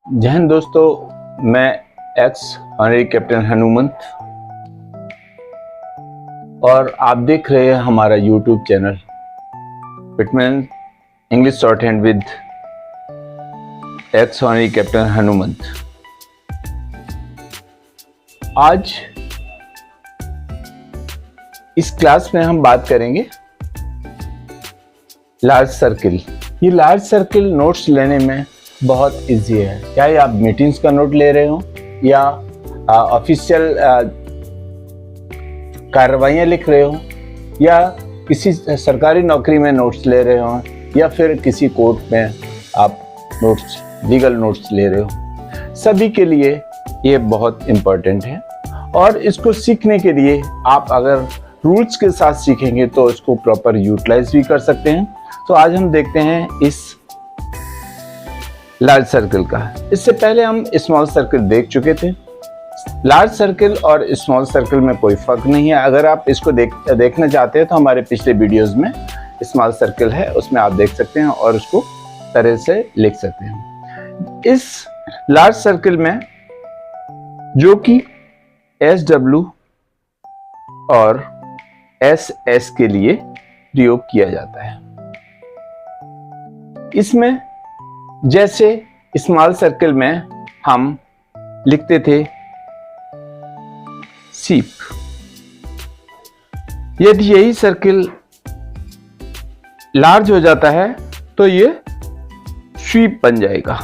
जय हिंद दोस्तों, मैं एक्स ऑनरेरी कैप्टन हनुमंत और आप देख रहे हैं हमारा YouTube channel Pitman English short hand with x honorary captain Hanumant. आज इस क्लास में हम बात करेंगे लार्ज सर्किल। ये लार्ज सर्किल नोट्स लेने में बहुत इजी है, चाहे आप मीटिंग्स का नोट ले रहे हो या ऑफिशियल कार्रवाइयाँ लिख रहे हो या किसी सरकारी नौकरी में नोट्स ले रहे हो या फिर किसी कोर्ट में आप नोट्स लीगल नोट्स ले रहे हो, सभी के लिए ये बहुत इम्पोर्टेंट है। और इसको सीखने के लिए आप अगर रूल्स के साथ सीखेंगे तो इसको प्रॉपर यूटिलाइज भी कर सकते हैं। तो आज हम देखते हैं इस लार्ज सर्किल का। इससे पहले हम स्मॉल सर्किल देख चुके थे। लार्ज सर्किल और स्मॉल सर्किल में कोई फर्क नहीं है। अगर आप इसको देखना चाहते हैं तो हमारे पिछले वीडियोस में स्मॉल सर्किल है, उसमें आप देख सकते हैं और उसको तरह से लिख सकते हैं। इस लार्ज सर्किल में जो कि SW और SS के लिए प्रयोग किया जाता है। इसमें जैसे स्मॉल सर्किल में हम लिखते थे सीप, यदि यही सर्किल लार्ज हो जाता है तो ये स्वीप बन जाएगा।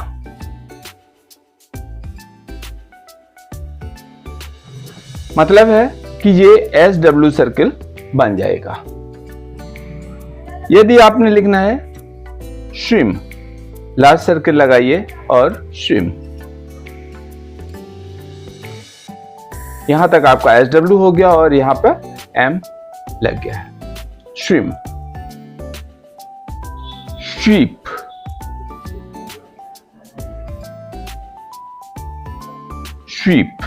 मतलब है कि ये SW सर्किल बन जाएगा। यदि आपने लिखना है स्विम, लार्ज सर्किल लगाइए और स्विम, यहां तक आपका SW हो गया और यहां पर M लग गया है। Swim, sweep, sweep,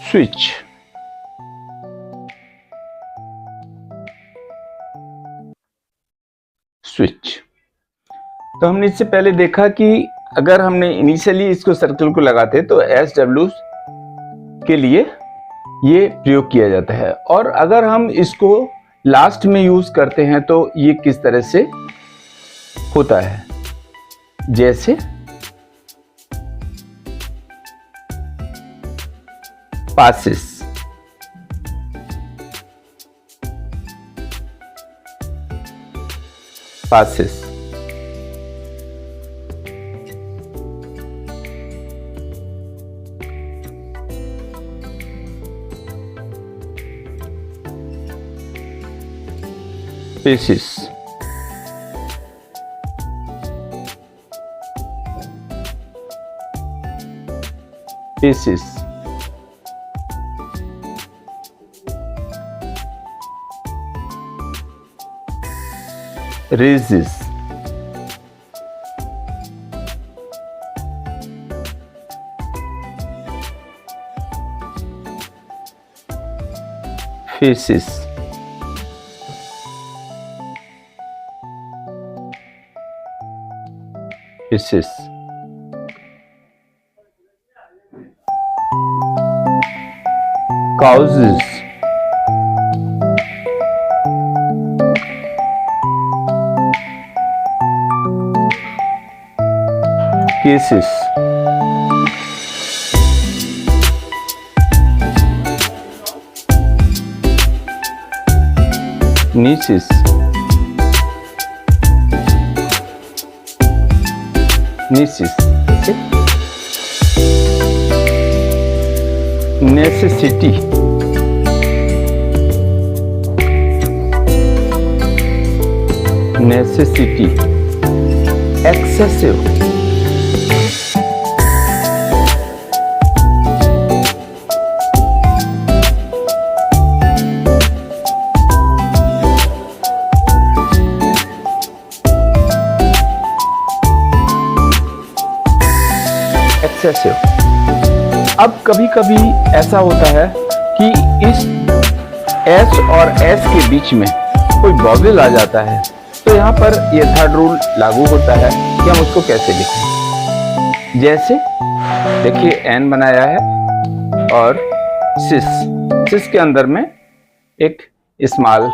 switch, switch. तो हमने इससे पहले देखा कि अगर हमने इनिशियली इसको सर्किल को लगाते तो SW के लिए ये प्रयोग किया जाता है, और अगर हम इसको लास्ट में यूज करते हैं तो ये किस तरह से होता है। जैसे passes, passes, passes, passes, raises, faces, faces, causes, cases, niches, niches, necessity, necessity, excessive, excessive, अब कभी कभी ऐसा होता है कि इस एस और एस के बीच में कोई वॉवेल आ जाता है, तो यहाँ पर ये थर्ड रूल लागू होता है कि हम उसको कैसे लिखें। जैसे देखिए एन बनाया है और सिस के अंदर में एक स्मॉल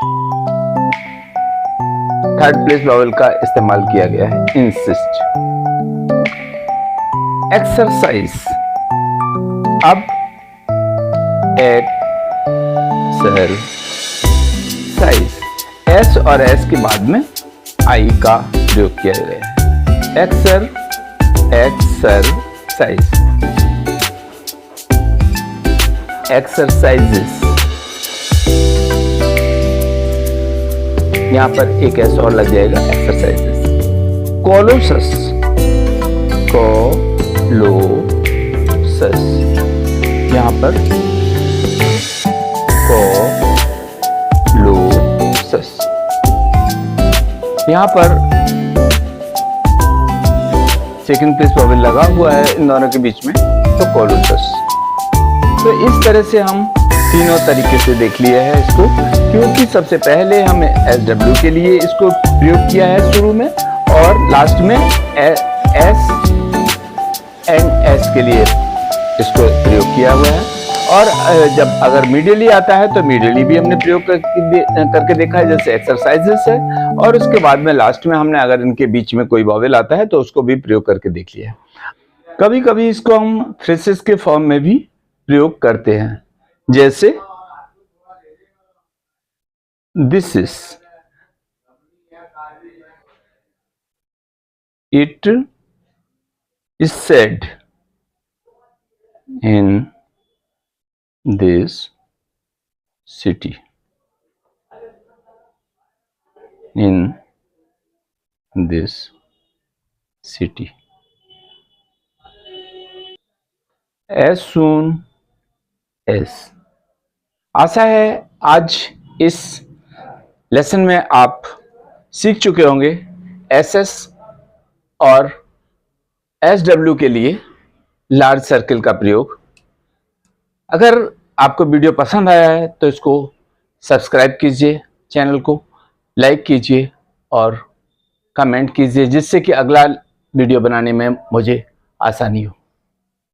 थर्ड प्लेस वॉवेल का इस्तेमाल किया गया है, इंसिस्ट। एक्सरसाइज, अब एक्सरसाइज, एस और एस के बाद में आई का प्रयोग किया गया है। एक्सरसाइज, एक्सरसाइजेस, यहां पर एक एस और लग जाएगा, एक्सरसाइजेस। कोलोसस, कोलोसस, यहां पर कोलोसस, यहां पर सेकंड प्लेस वॉवेल लगा हुआ है इन दोनों के बीच में, तो कोलोसस। तो इस तरह से हम तीनों तरीके से देख लिए है इसको, क्योंकि सबसे पहले हमने SW के लिए इसको प्रयोग किया है शुरू में, और लास्ट में S एंड S के लिए इसको प्रयोग किया हुआ है। और जब अगर मीडियली आता है तो मीडियली भी हमने प्रयोग करके देखा है, जैसे एक्सरसाइजेस है, और उसके बाद में लास्ट में हमने अगर इनके बीच में कोई वॉवेल आता है तो उसको भी प्रयोग करके देख लिया है। कभी कभी इसको हम फ्रेसेस के फॉर्म में भी प्रयोग करते हैं, जैसे this is, it is said in this city, in this city. As soon as. आशा है आज इस लेसन में आप सीख चुके होंगे SS और SW के लिए लार्ज सर्किल का प्रयोग। अगर आपको वीडियो पसंद आया है तो इसको सब्सक्राइब कीजिए, चैनल को लाइक कीजिए और कमेंट कीजिए, जिससे कि अगला वीडियो बनाने में मुझे आसानी हो।